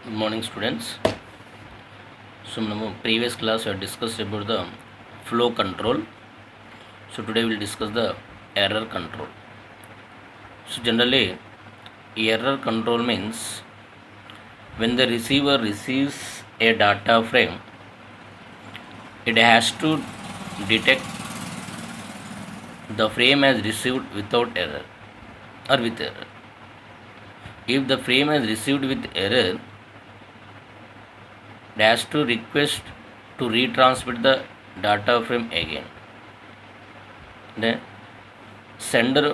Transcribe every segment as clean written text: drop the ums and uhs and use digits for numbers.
Good morning, students. So, in previous class, we have discussed about the flow control. So, today we will discuss the error control. So, generally, error control means when the receiver receives a data frame, it has to detect the frame as received without error or with error. If the frame is received with error, it has to request to retransmit the data frame again. Then sender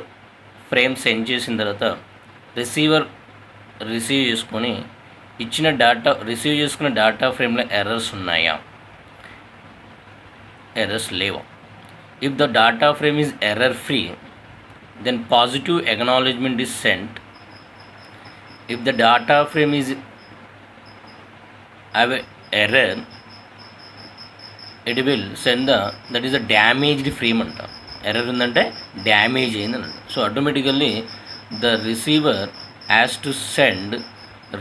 frame send చేసిన తర్వాత receiver receive చేసుకొని ఇచ్చిన data receive చేసుకున్న data ఫ్రేమ్లో errors ఉన్నాయా? Errors లేవు. If the data frame is error free, then positive acknowledgement is sent. If the data frame is have error, it will send that is a damaged frame అంట. Error ఉందంటే damage అయిందని. So automatically the receiver has to send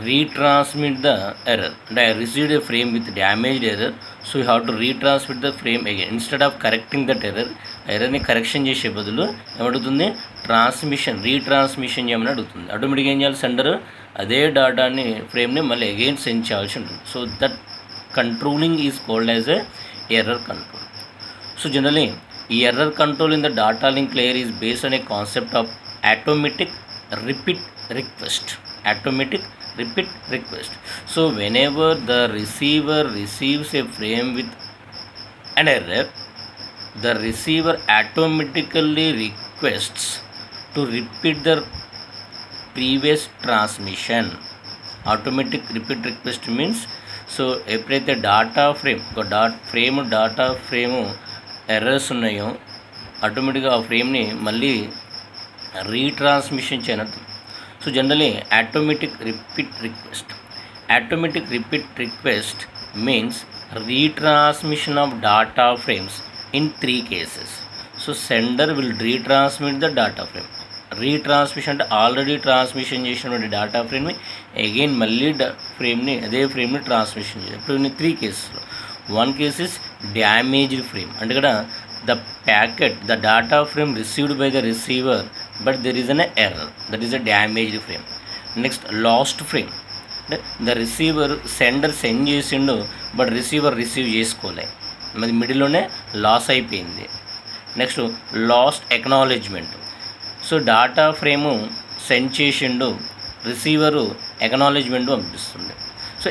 retransmit the error. అంటే I received a frame with damaged error, so you have to retransmit the frame again. Instead of correcting that error, ఎర్రర్ని correction చేసే బదులు ఏమడుగుతుంది, retransmission చేయమని అడుగుతుంది. ఆటోమేటిక్గా ఏం చేయాలి, sender అదే డేటాని ఫ్రేమ్ని మళ్ళీ అగైన్ సెండ్ చేయాల్సి ఉంటుంది. So that controlling is called as a error control. So generally error control in the data link layer is based on a concept of automatic repeat request. So whenever the receiver receives a frame with an error, the receiver automatically requests to repeat the previous transmission. Automatic repeat request means, so ఎప్పుడైతే data frame errors ఉన్నాయో ఆటోమేటిక్గా ఆ ఫ్రేమ్ని మళ్ళీ retransmission చేయనట్టు. So generally automatic repeat request means retransmission of data frames in 3 cases. So sender will retransmit the data frame. Retransmission అంటే already transmission చేసినటువంటి data ఫ్రేమ్ని అగైన్ మళ్ళీ అదే ఫ్రేమ్ని ట్రాన్స్మిషన్ చేయాలి. ఇప్పుడు 3 కేసెస్లో, 1 case is damaged frame. అంటే ఇక్కడ the data frame received by the receiver, but there is an error, that is a damaged frame. Next, lost frame. The receiver sender send చేసిండు, but receiver receive చేసుకోలే, మరి మిడిల్లోనే loss అయిపోయింది. Next, lost acknowledgement. So data frame send చేసిండు, receiver acknowledgement పంపిస్తుంది. So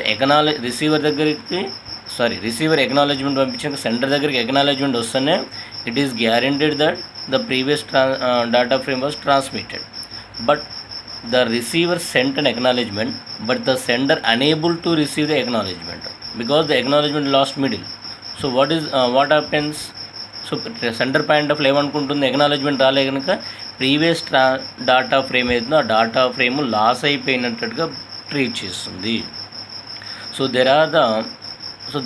receiver acknowledgement పంపించాక sender దగ్గరికి acknowledgement వస్తేనే it is guaranteed that the previous data frame was transmitted. But the receiver sent an acknowledgement, but the sender unable to receive the acknowledgement because the acknowledgement lost middle. So what happens? So sender point of ఏమనుకుంటుంది, acknowledgement రాలే కనుక previous data frame ఏదైతుందో ఆ data frame loss అయిపోయినట్టుగా treat చేస్తుంది. So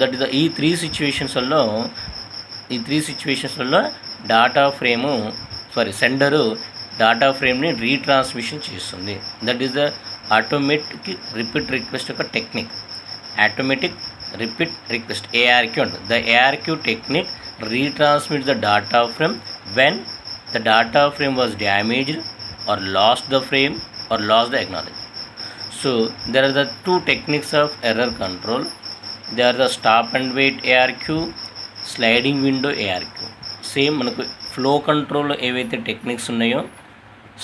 that is ఈ three సిచ్యువేషన్స్లలో sender data ఫ్రేమ్ని రీట్రాన్స్మిషన్ చేస్తుంది. That is the automatic repeat request యొక్క technique. Automatic repeat request, ARQ అంటుంది. The ARQ technique retransmits the data frame when the data frame was damaged or lost the frame or lost the acknowledgement. So there are the 2 techniques of error control. They are the stop and wait ARQ, sliding window ARQ. Same మనకు flow కంట్రోల్లో ఏవైతే techniques ఉన్నాయో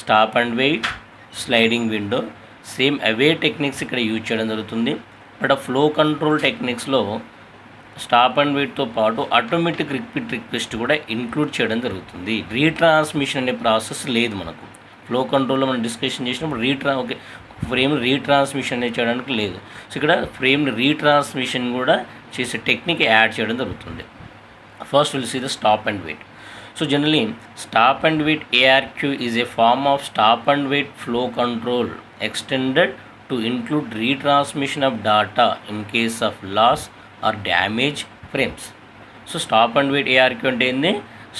stop and wait, sliding window, same అవే techniques ఇక్కడ use చేయడం జరుగుతుంది. But ఆ flow control టెక్నిక్స్లో స్టాప్ అండ్ వెయిట్తో పాటు ఆటోమేటిక్ రిపీట్ రిక్వెస్ట్ కూడా ఇంక్లూడ్ చేయడం జరుగుతుంది. రీట్రాన్స్మిషన్ అనే ప్రాసెస్ లేదు మనకు. ఫ్లో కంట్రోల్లో మనం డిస్కషన్ చేసినప్పుడు ఫ్రేమ్ రీట్రాన్స్మిషన్ అనేది చేయడానికి లేదు. సో ఇక్కడ ఫ్రేమ్ రీట్రాన్స్మిషన్ కూడా చేసే టెక్నిక్ యాడ్ చేయడం జరుగుతుంది. First will see the stop and wait. So generally stop and wait ARQ is a form of stop and wait flow control extended to include retransmission of data in case of loss or damage frames. So stop and wait ARQ అంటే ఏంది,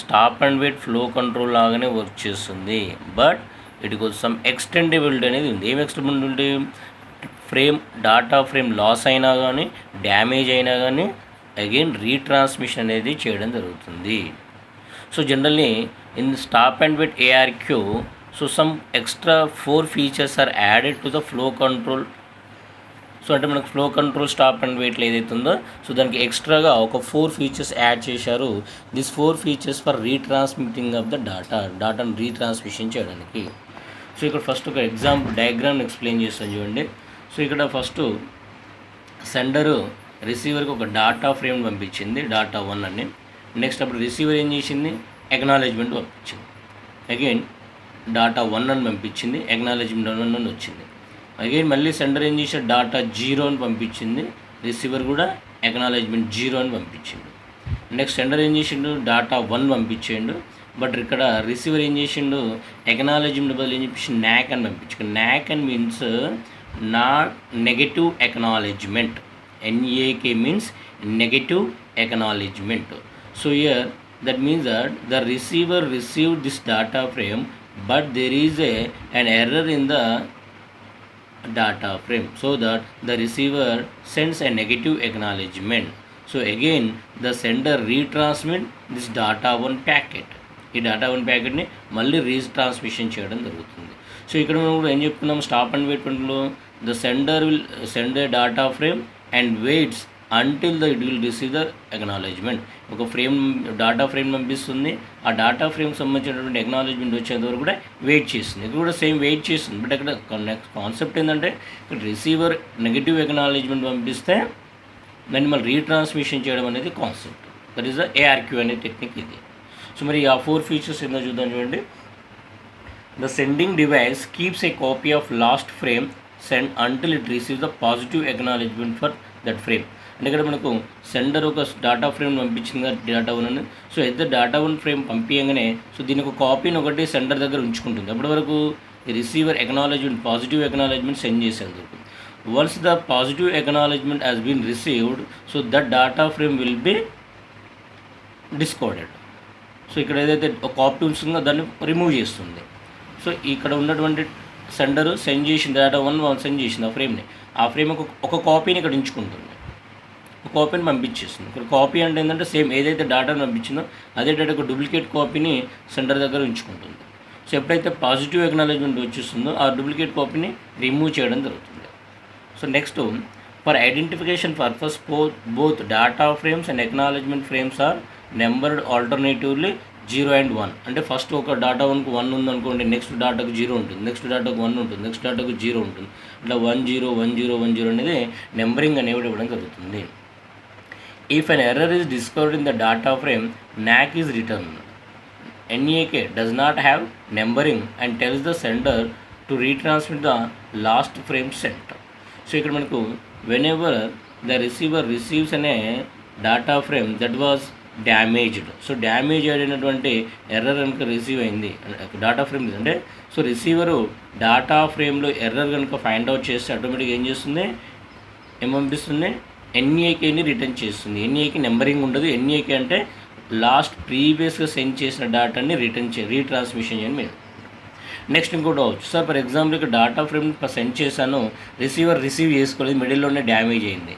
stop and wait flow control లాగానే work చేస్తుంది. But వీటికి some extendability అనేది ఉంది. ఏం ఎక్స్టెండబిలిటీ? Data frame loss అయినా కానీ డ్యామేజ్ అయినా కానీ అగైన్ రీట్రాన్స్మిషన్ అనేది చేయడం జరుగుతుంది. So generally in stop and wait ARQ, so some extra 4 features are added to the flow control. So అంటే మనకు ఫ్లో కంట్రోల్ స్టాప్ అండ్ వెయిట్లో ఏదైతే ఉందో సో దానికి ఎక్స్ట్రాగా ఒక 4 features యాడ్ చేశారు. This 4 features for retransmitting of the డాటాను రీట్రాన్స్మిషన్ చేయడానికి. సో ఇక్కడ ఫస్ట్ ఒక ఎగ్జాంపుల్ డయాగ్రామ్ ఎక్స్ప్లెయిన్ చేస్తాను చూడండి. సో ఇక్కడ ఫస్ట్ సెండరు రిసీవర్కి ఒక డాటా ఫ్రేమ్ పంపించింది, డాటా 1 అని. నెక్స్ట్ అప్పుడు రిసీవర్ ఏం చేసింది, ఎక్నాలెడ్జ్మెంట్ పంపించింది. అగైన్ డాటా 1 అని పంపించింది, ఎక్నాలెడ్జ్మెంట్ 1 అని వచ్చింది. అగైన్ మళ్ళీ సెండర్ ఏం చేశాడు, డాటా 0 అని పంపించింది, రిసీవర్ కూడా ఎక్నాలెడ్జ్మెంట్ 0 అని పంపించిండు. నెక్స్ట్ సెండర్ ఏం చేసిండు, డాటా 1 పంపించేయండు. బట్ ఇక్కడ రిసీవర్ ఏం చేసిండు, ఎక్నాలెడ్జ్మెంట్ బదులు ఏం చెప్పేసి నాక్ అని పంపించాడు. నాక్ అని means not negative acknowledgement. NAK means negative acknowledgement. So here that means that the receiver received this data frame, but there is an error in the data frame, so that the receiver sends a negative acknowledgement. So again the sender retransmit this data 1 packet. ఈ data 1 ప్యాకెట్ని మళ్ళీ retransmission చేయడం జరుగుతుంది. So ఇక్కడ మనం కూడా ఏం చెప్తున్నాం, stop and wait పనిలో the sender will send A data frame and weights until it will receive the acknowledgement. ఒక డాటా ఫ్రేమ్ పంపిస్తుంది, ఆ డాటా ఫ్రేమ్ సంబంధించినటువంటి ఎక్నాలెడ్జ్మెంట్ వచ్చేంత వరకు కూడా వెయిట్ చేస్తుంది. ఇక్కడ కూడా సేమ్ వెయిట్ చేస్తుంది. బట్ అక్కడ నెక్స్ట్ కాన్సెప్ట్ ఏంటంటే ఇక్కడ రిసీవర్ నెగిటివ్ ఎక్నాలెడ్జ్మెంట్ పంపిస్తే దాన్ని మళ్ళీ రీట్రాన్స్మిషన్ చేయడం అనేది concept. That is the ARQ అనే టెక్నిక్ ఇది. సో మరి ఆ 4 features ఏందో చూద్దాం చూడండి. The sending device keeps a copy of last frame send until it receives the positive acknowledgement for that frame. అంటే ఇక్కడ మనకు సెండర్ ఒక డాటా ఫ్రేమ్ పంపించింది కదా డాటా 1 అని. సో అయితే డాటా 1 ఫ్రేమ్ పంపించగానే సో దీని ఒక కాపీని ఒకటి సెండర్ దగ్గర ఉంచుకుంటుంది. అప్పటి వరకు ఈ receiver acknowledgement positive acknowledgement send చేసేది. Once the positive acknowledgement has been received, so that data frame will be discarded. So ఇక్కడ ఏదైతే ఒక కాపీ ఉంటుందో దాన్ని రిమూవ్ చేస్తుంది. సో ఇక్కడ ఉన్నటువంటి సెండరు సెండ్ చేసిన డాటా 1 సెండ్ చేసింది ఆ ఫ్రేమ్ని. ఆ ఫ్రేమ్ ఒక కాపీని ఇక్కడ ఉంచుకుంటుంది, ఒక కాపీని పంపించేస్తుంది. ఇక్కడ కాపీ అంటే ఏంటంటే సేమ్ ఏదైతే డాటాను పంపించిందో అదే డేటా ఒక డూప్లికేట్ కాపీని సెండర్ దగ్గర ఉంచుకుంటుంది. సో ఎప్పుడైతే పాజిటివ్ ఎక్నాలెడ్జ్మెంట్ వచ్చేస్తుందో ఆ డూప్లికేట్ కాపీని రిమూవ్ చేయడం జరుగుతుంది. So next for identification purpose both data frames and acknowledgement frames are numbered alternatively 0 and 1. అంటే ఫస్ట్ ఒక డాటా 1కు 1 ఉందనుకోండి, నెక్స్ట్ డాటాకు 0 ఉంటుంది, నెక్స్ట్ డాటాకు 1 ఉంటుంది, నెక్స్ట్ డాటాకు 0 ఉంటుంది. ఇట్లా 1 0 1 0 1 0 అనేది నెంబరింగ్ అనేది ఇవ్వడం జరుగుతుంది. If an error is discovered in the data frame, NAK is return. NAK does not have numbering and tells the sender to retransmit the last frame sent. So ఇక్కడ మనకు whenever the receiver receives అనే data frame that was damaged. So damage అయినటువంటి error కనుక receive అయింది data frame అంటే, so receiver data ఫ్రేమ్లో error కనుక find out చేస్తే ఆటోమేటిక్గా ఏం చేస్తుంది, ఏం పంపిస్తుంది, NAKని రిటర్న్ చేస్తుంది. NAK నెంబరింగ్ ఉండదు. NAK అంటే లాస్ట్ ప్రీవియస్గా సెండ్ చేసిన డాటాని రీట్రాన్స్మిషన్ చేయని మీరు. నెక్స్ట్ ఇంకోటి అవచ్చు సార్, ఫర్ ఎగ్జాంపుల్ ఇక్కడ డాటా ఫ్రేమ్ సెండ్ చేశాను, రిసీవర్ రిసీవ్ చేసుకోలేదు, మిడిల్లోనే డ్యామేజ్ అయింది.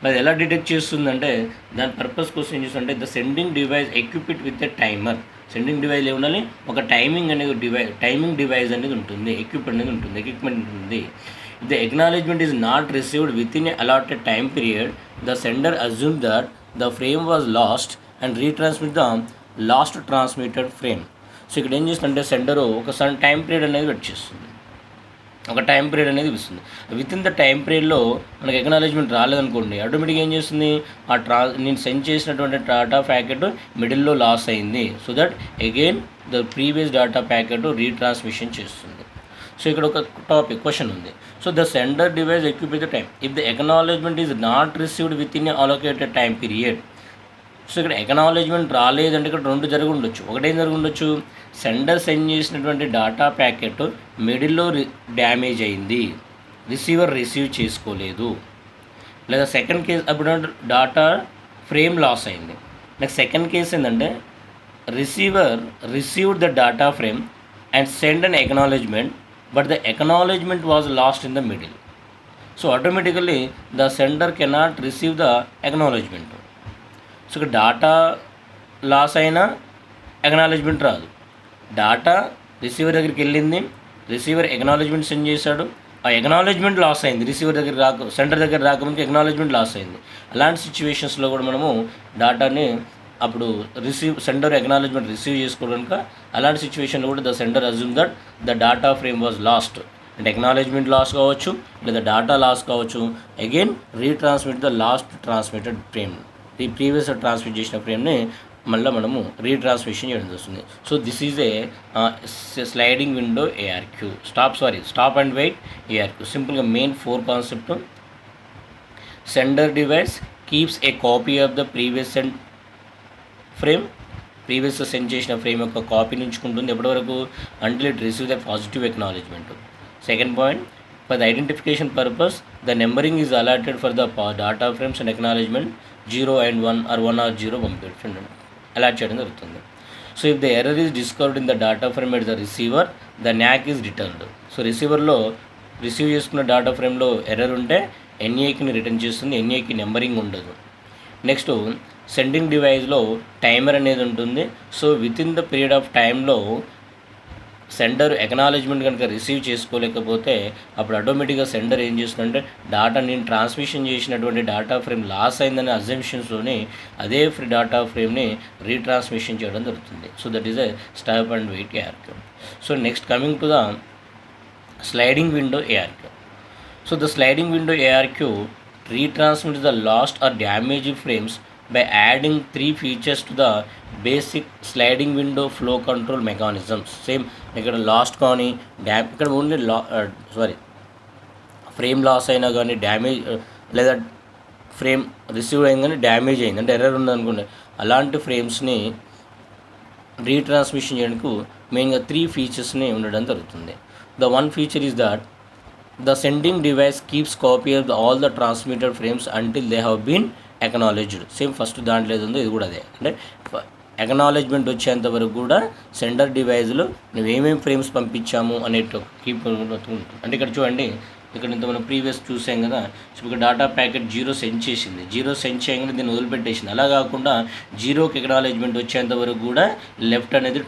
అది ఎలా డిటెక్ట్ చేస్తుందంటే దాని పర్పస్ కోసం ఏం చేస్తుందంటే the sending device equipped with a timer. Sending device ఏముండాలి, ఒక టైమింగ్ డివైస్ అనేది ఉంటుంది, ఎక్విప్మెంట్ ఉంటుంది. The acknowledgement is not received within a allotted time period, the sender assume that the frame was lost and retransmit the last transmitted frame. So ఇక్కడ ఏం చేస్తుందంటే sender ఒక some time period అనేది wait చేస్తుంది, ఒక time period అనేది ఇస్తుంది. With in the time పీరియడ్లో మనకు ఎక్నాలెడ్జ్మెంట్ రాలేదనుకోండి, ఆటోమేటిక్గా ఏం చేస్తుంది, నేను సెండ్ చేసినటువంటి డాటా ప్యాకెట్ మిడిల్లో లాస్ అయింది. So that again the previous data packet retransmission చేస్తుంది. సో ఇక్కడ ఒక క్వశ్చన్ ఉంది. So the sender device equip with the time if the acknowledgement is not received with in allocated time period. So ఇక్కడ acknowledgement రాలేదంటే ఇక్కడ 2 జరిగి ఉండొచ్చు. ఒకటేం జరిగి ఉండొచ్చు, సెండర్ సెండ్ చేసినటువంటి డాటా ప్యాకెట్ మిడిల్లో డ్యామేజ్ అయింది, రిసీవర్ రిసీవ్ చేసుకోలేదు. లేదా సెకండ్ కేసు అప్పుడు డాటా ఫ్రేమ్ లాస్ అయింది. నెక్స్ట్ సెకండ్ కేసు ఏంటంటే receiver received the data frame and send an acknowledgement, but the acknowledgement was last in the middle. So automatically the sender cannot receive the acknowledgement. So ఇక్కడ data loss అయినా acknowledgement రాదు. Data receiver దగ్గరికి వెళ్ళింది, receiver acknowledgement send చేశాడు, ఆ acknowledgement loss అయింది, receiver దగ్గర centre దగ్గర రాకముందుకు అక్నాలెడ్జ్మెంట్ లాస్ అయింది. అలాంటి సిచ్యువేషన్స్లో కూడా మనము డాటాని అప్పుడు సెండర్ అక్నాలెడ్జ్మెంట్ రిసీవ్ చేసుకోవడానికి అలాంటి సిచ్యువేషన్లో కూడా the sender assume that the data frame was lost, అంటే అక్నాలెడ్జ్మెంట్ లాస్ కావచ్చు లేదా డాటా లాస్ కావచ్చు. Again retransmit the last transmitted frame, ఈ ప్రీవియస్ ట్రాన్స్మిట్ చేసిన ఫ్రేమ్ని మళ్ళీ మనము రీట్రాన్స్మిషన్ చేయడం వస్తుంది. So this is a sliding window ARQ. Stop and wait ARQ. సింపుల్గా main 4 concept. Sender device keeps a copy of the previous frame, previous send చేసిన frame యొక్క కాపీని ఉంచుకుంటుంది ఎప్పటివరకు, until it receive the positive acknowledgement. Second point, for the identification purpose the numbering is allotted for the data frames and acknowledgement 0 and 1 or 1 or 0 పంపించండి, allot చేయడం జరుగుతుంది. So if the error is discovered in the data frame at the receiver the NAK is returned. So రిసీవర్లో receive చేసుకున్న data ఫ్రేమ్లో error ఉంటే ఎన్ఏకి return చేస్తుంది, ఎన్ఏకి నెంబరింగ్ ఉండదు. నెక్స్ట్ సెండింగ్ డివైస్లో టైమర్ అనేది ఉంటుంది. So within the period of టైంలో సెండర్ అక్నాలెడ్జ్మెంట్ కనుక రిసీవ్ చేసుకోలేకపోతే అప్పుడు ఆటోమేటిక్గా సెండర్ ఏం చేస్తుందంటే డాటా నేను ట్రాన్స్మిషన్ చేసినటువంటి డాటా ఫ్రేమ్ లాస్ అయిందనే అజంప్షన్స్లోని అదే డాటా ఫ్రేమ్ని రీట్రాన్స్మిషన్ చేయడం జరుగుతుంది. So that is a stop and wait ARQ. So next coming to the sliding window ARQ. So the sliding window ARQ retransmits the lost or damaged frames by adding 3 features to the basic sliding window flow control mechanisms. Same ఇక్కడ last కానీ ఇక్కడ only frame laws అయినా కానీ damage లేదా frame receive అయింది కానీ damage అయింది అంటే ఎర్రర్ ఉందనుకోండి, అలాంటి ఫ్రేమ్స్ని రీట్రాన్స్మిషన్ చేయడానికి మెయిన్గా 3 ఫీచర్స్ని ఉండడం జరుగుతుంది. The one feature is that the sending device keeps copy of all the transmitted frames until they have been acknowledged. Same first దాంట్లో ఏది ఉందో ఇది కూడా అదే, అంటే అక్నాలెడ్జ్మెంట్ వచ్చేంత వరకు కూడా సెండర్ డివైస్లో నువ్వు ఏమేమి ఫ్రేమ్స్ పంపించాము అనేటి కీప్ ఉంటుంది. అంటే ఇక్కడ చూడండి, ఇక్కడ ఇంత మనం ప్రీవియస్ చూసాం కదా, సో ఇక్కడ డాటా ప్యాకెట్ 0 సెండ్ చేసింది, 0 సెండ్ చేయగానే దీన్ని వదిలిపెట్టేసింది. అలా కాకుండా 0కి అక్నాలెడ్జ్మెంట్ వచ్చేంత వరకు కూడా లెఫ్ట్ అనేది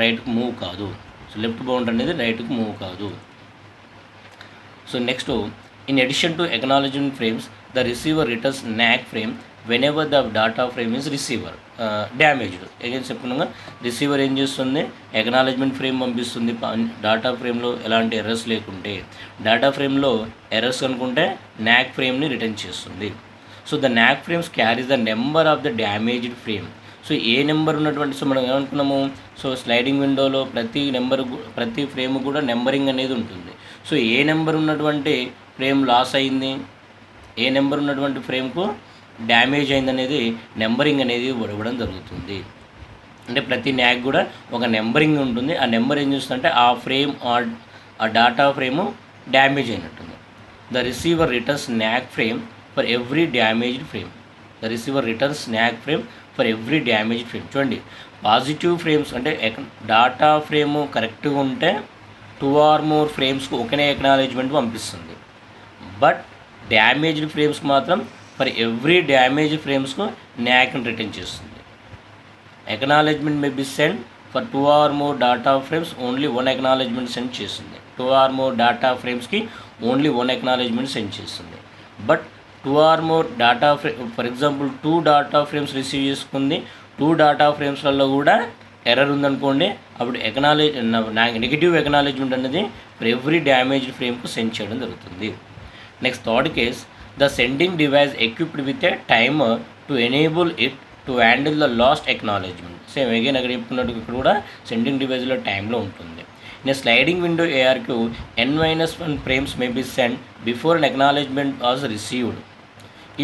రైట్కి మూవ్ కాదు. సో లెఫ్ట్ బౌండర్ అనేది రైట్కి మూవ్ కాదు. So next, in addition to acknowledgement frames, the receiver returns NAC frame whenever the data frame is damaged. Again చెప్పుకున్నాగా రిసీవర్ ఏం చేస్తుంది, అక్నాలెడ్జ్మెంట్ ఫ్రేమ్ పంపిస్తుంది డాటా ఫ్రేమ్లో ఎలాంటి ఎర్రర్స్ లేకుంటే. డాటా ఫ్రేమ్లో ఎర్రర్స్ అనుకుంటే NAC ఫ్రేమ్ని రిటర్న్ చేస్తుంది. So the NAC frames carries the number of the damaged frame. So A number ఉన్నటువంటి, సో మనం ఏమనుకున్నాము, సో స్లైడింగ్ విండోలో ప్రతి ఫ్రేమ్ కూడా నెంబరింగ్ అనేది ఉంటుంది. సో ఏ నెంబర్ ఉన్నటువంటి ఫ్రేమ్ లాస్ అయింది, ఏ నెంబర్ ఉన్నటువంటి ఫ్రేమ్కు డ్యామేజ్ అయింది అనేది నెంబరింగ్ అనేది ఇవ్వడం జరుగుతుంది. అంటే ప్రతి న్యాక్ కూడా ఒక నెంబరింగ్ ఉంటుంది. ఆ నెంబర్ ఏం చేస్తుందంటే ఆ ఫ్రేమ్ ఆ డాటా ఫ్రేము డ్యామేజ్ అయినట్టుంది. The receiver returns NAK frame for every damaged frame. The receiver returns NAK frame for every damaged frame. చూడండి, పాజిటివ్ ఫ్రేమ్స్ అంటే డాటా ఫ్రేము కరెక్ట్గా ఉంటే 2 or more ఫ్రేమ్స్కు ఒకనే అక్నాలెడ్జ్మెంట్ పంపిస్తుంది. బట్ డ్యామేజ్డ్ ఫ్రేమ్స్కి మాత్రం ఫర్ ఎవ్రీ డ్యామేజ్డ్ ఫ్రేమ్స్కు న్యాక్ని రిటర్న్ చేస్తుంది. Acknowledgement may be send for 2 or more data frames only 1 acknowledgement send చేస్తుంది. 2 or more డాటా ఫ్రేమ్స్కి ఓన్లీ 1 అక్నాలెడ్జ్మెంట్ సెండ్ చేస్తుంది. But 2 or more data for example 2 data frames receive చేసుకుంది, 2 data ఫ్రేమ్స్లలో కూడా error ఉందనుకోండి, అప్పుడు నెగిటివ్ అక్నాలెడ్జ్మెంట్ అనేది for every damaged ఫ్రేమ్కు సెండ్ చేయడం జరుగుతుంది. Next third case, the sending device equipped with a timer to enable it to handle the lost acknowledgement. Same again అక్కడ చెప్పుకున్నట్టు ఇక్కడ కూడా సెండింగ్ డివైస్లో టైంలో ఉంటుంది. In sliding window ARQ n-1 frames May be send before an acknowledgement was received.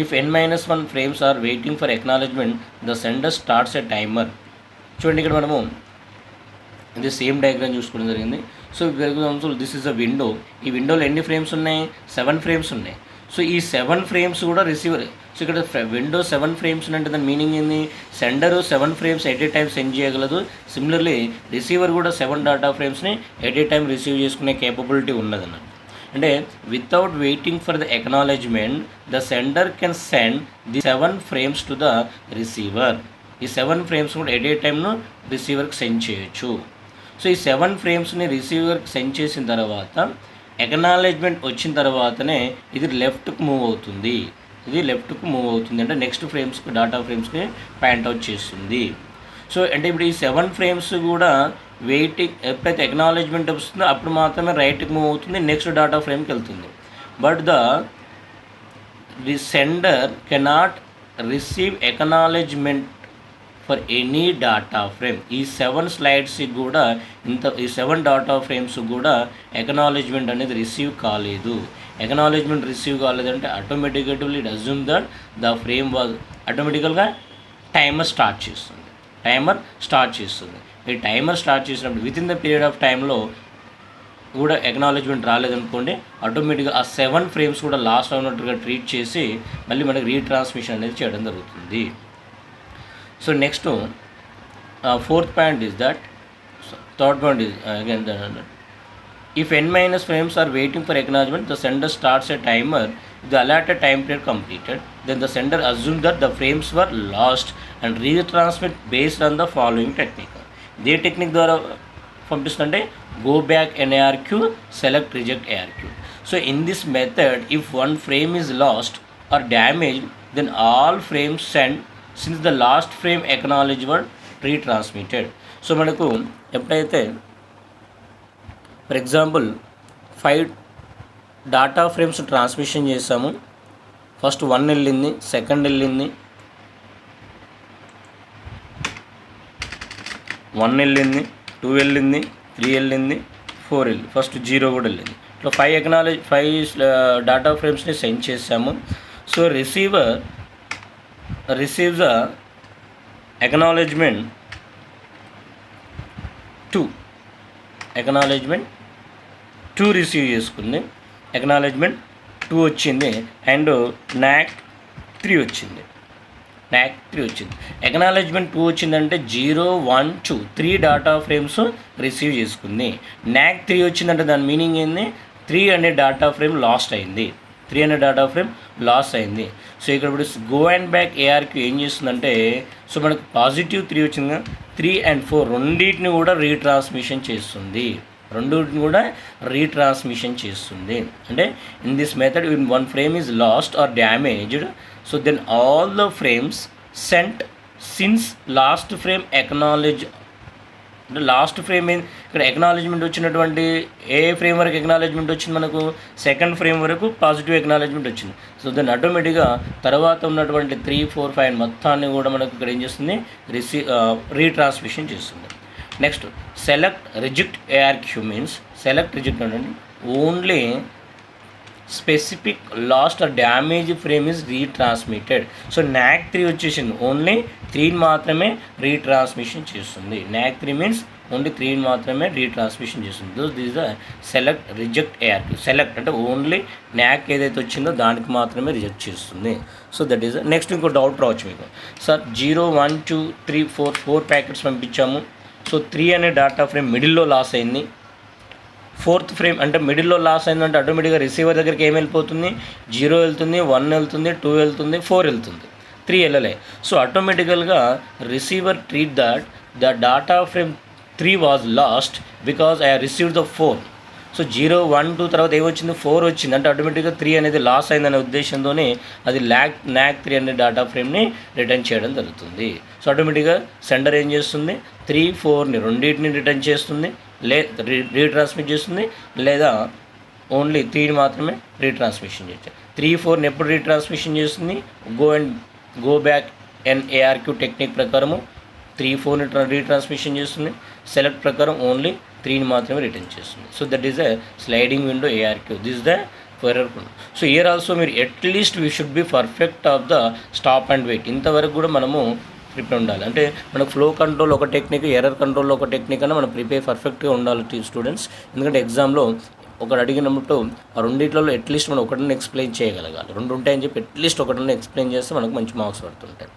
If n-1 frames are waiting for acknowledgement the sender starts a timer. చూడండి, ఇక్కడ మనము ఇది సేమ్ డయాగ్రామ్ చూసుకోవడం జరిగింది. So for example this is a window. ఈ విండోలో ఎన్ని frames ఉన్నాయి, 7 ఫ్రేమ్స్ ఉన్నాయి. సో ఈ 7 ఫ్రేమ్స్ కూడా రిసీవర్. సో ఇక్కడ విండో 7 ఫ్రేమ్స్ అంటే దాని మీనింగ్ ఏంది, sender 7 frames at a time send చేయగలదు. సిమిలర్లీ రిసీవర్ కూడా 7 డాటా ఫ్రేమ్స్ని ఎట్ ఏ టైం రిసీవ్ చేసుకునే కేపబిలిటీ ఉన్నదన్నట్టు. అంటే without waiting for the acknowledgement the sender can send the 7 frames to the receiver. ఈ 7 frames కూడా ఎట్ ఏ టైమ్ను రిసీవర్కి సెండ్ చేయొచ్చు. సో ఈ 7 framesని రిసీవర్కి సెండ్ చేసిన తర్వాత ఎక్నాలెడ్జ్మెంట్ వచ్చిన తర్వాతనే ఇది లెఫ్ట్కి మూవ్ అవుతుంది. అంటే నెక్స్ట్ ఫ్రేమ్స్కి డాటా ఫ్రేమ్స్కి పాయింట్అవుట్ చేస్తుంది. సో అంటే ఇప్పుడు ఈ 7 frames కూడా వెయిటింగ్ ఎప్పుడైతే ఎక్నాలెడ్జ్మెంట్ వస్తుందో అప్పుడు మాత్రమే రైట్కి మూవ్ అవుతుంది, నెక్స్ట్ డాటా ఫ్రేమ్కి వెళ్తుంది. But the sender cannot receive acknowledgement for any data frame. ఈ 7 slides కూడా ఈ 7 డాటా ఫ్రేమ్స్ కూడా ఎక్నాలెడ్జ్మెంట్ అనేది రిసీవ్ కాలేదు. ఎక్నాలెడ్జ్మెంట్ రిసీవ్ కాలేదంటే ఆటోమేటిక్గా it assume that the frame was ఆటోమేటికల్గా టైమర్ స్టార్ట్ చేస్తుంది. ఈ టైమర్ స్టార్ట్ చేసినప్పుడు within the period of టైంలో కూడా ఎక్నాలెడ్జ్మెంట్ రాలేదనుకోండి, ఆటోమేటిక్గా ఆ 7 frames కూడా లాస్ట్ అవునట్టుగా ట్రీట్ చేసి మళ్ళీ మనకి రీట్రాన్స్మిషన్ అనేది చేయడం జరుగుతుంది. So next fourth point is that, third point is again if n- frames are waiting for acknowledgement, the sender starts a timer. The allotted time period completed, then the sender assumes that the frames were lost and retransmit based on the following technique. The technique ద్వారా పంపిస్తుంటే go back NARQ, select reject ARQ. So in this method, if one frame is lost or damaged, then all frames sent since the last frame acknowledged were retransmitted. So మనకు ఎప్పుడైతే for example 5 data frames transmission చేసాము, first 1 వెళ్ళింది, second వెళ్ళింది, 1 వెళ్ళింది, 2 వెళ్ళింది, 3 వెళ్ళింది, 4 వెళ్ళింది, first 0 కూడా వెళ్ళింది. ఇట్లా 5 డాటా ఫ్రేమ్స్ని సెండ్ చేసాము. So receiver receives the acknowledgement 2 receive చేసుకుంది, ఎక్నాలెడ్జ్మెంట్ 2 వచ్చింది, అండ్ NAC 3 వచ్చింది. ఎక్నాలెడ్జ్మెంట్ 2 వచ్చిందంటే 0, 1, 2 3 డాటా ఫ్రేమ్స్ రిసీవ్ చేసుకుంది. NAC 3 వచ్చిందంటే దాని మీనింగ్ ఏంది, 3 అనే డాటా ఫ్రేమ్ లాస్ట్ అయింది. సో ఇక్కడ ఇప్పుడు గో అండ్ బ్యాక్ ARQ ఏం చేస్తుందంటే, సో మనకు పాజిటివ్ 3 వచ్చింది కదా, 3 and 4 రెండింటిని కూడా రీట్రాన్స్మిషన్ చేస్తుంది. అంటే in this method in one frame is lost or damaged, so then all the frames sent since last frame acknowledge. అంటే లాస్ట్ ఫ్రేమ్ ఇక్కడ ఎక్నాలెడ్జ్మెంట్ వచ్చినటువంటి ఏ ఫ్రేమ్ వరకు ఎక్నాలెడ్జ్మెంట్ వచ్చింది, మనకు సెకండ్ ఫ్రేమ్ వరకు పాజిటివ్ ఎక్నాలెడ్జ్మెంట్ వచ్చింది. సో దాన్ని ఆటోమేటిక్గా తర్వాత ఉన్నటువంటి 3, 4, 5 మొత్తాన్ని కూడా మనకు ఇక్కడ ఏం చేస్తుంది, రీట్రాన్స్మిషన్ చేస్తుంది. Next select reject ARQ means select reject అంటే only specific lost or damage frame is retransmitted. So NAC 3 వచ్చేసింది, ఓన్లీ 3 మాత్రమే రీట్రాన్స్మిషన్ చేస్తుంది. NAC 3 మీన్స్ ఓన్లీ 3 మాత్రమే రీట్రాన్స్మిషన్ చేస్తుంది. This the select reject ARQ. Select అంటే ఓన్లీ NAC ఏదైతే వచ్చిందో దానికి మాత్రమే రిజెక్ట్ చేస్తుంది. So that is next. ఇంకో డౌట్ రావచ్చు మీకు, సార్ 0, 1, 2, 3, 4 ప్యాకెట్స్ పంపించాము. సో 3 అనే డాటా ఫ్రేమ్ మిడిల్లో లాస్ అయింది. 4th ఫ్రేమ్ అంటే మిడిల్లో లాస్ అయిందంటే ఆటోమేటిక్గా రిసీవర్ దగ్గరికి ఏం వెళ్ళిపోతుంది, 0 వెళ్తుంది, 1 వెళ్తుంది, 2 వెళ్తుంది, 4 వెళ్తుంది, 3 వెళ్ళలే. సో ఆటోమేటికల్గా receiver treat that the data frame 3 was lost because I received the 4. So 0, 1, 2 తర్వాత ఏమొచ్చింది, 4 వచ్చింది, అంటే ఆటోమేటిక్గా 3 అనేది లాస్ అయిందనే ఉద్దేశంతోనే అది NAC 3 అనే డాటా ఫ్రేమ్ని రిటర్న్ చేయడం జరుగుతుంది. సో ఆటోమేటిక్గా సెండర్ ఏం చేస్తుంది, 3, 4ని రెండింటిని రిటర్న్ చేస్తుంది, రీట్రాన్స్మిట్ చేస్తుంది, లేదా ఓన్లీ 3ని మాత్రమే రీట్రాన్స్మిషన్ చేస్తుంది. 3, 4ని ఎప్పుడు రీట్రాన్స్మిషన్ చేస్తుంది, గో బ్యాక్ NARQ టెక్నిక్ ప్రకారము 3, 4ని రీట్రాన్స్మిషన్ చేస్తుంది, సెలెక్ట్ ప్రకారం ఓన్లీ 3ని మాత్రమే రిటర్న్ చేస్తుంది. So that is the sliding window ARQ. This the error. So here also మీరు at least we should be perfect of the stop and wait. ఇంతవరకు కూడా మనము ప్రిపేర్ ఉండాలి. అంటే మనకు ఫ్లో కంట్రోల్ ఒక టెక్నిక్, ఎర్రర్ కంట్రోల్లో ఒక టెక్నిక్ అని మనం పర్ఫెక్ట్గా ఉండాలి స్టూడెంట్స్. ఎందుకంటే ఎగ్జామ్లో ఒకటి అడిగినప్పుడు ఆ రెండిట్లలో అట్లీస్ట్ మనం ఒకటిని ఎక్స్ప్లెయిన్ చేయగలగాలి. 2 ఉంటాయని చెప్పి అట్లీస్ట్ ఒకటిని ఎక్స్ప్లెయిన్ చేస్తే మనకు మంచి మార్క్స్ పడుతుంటాయి.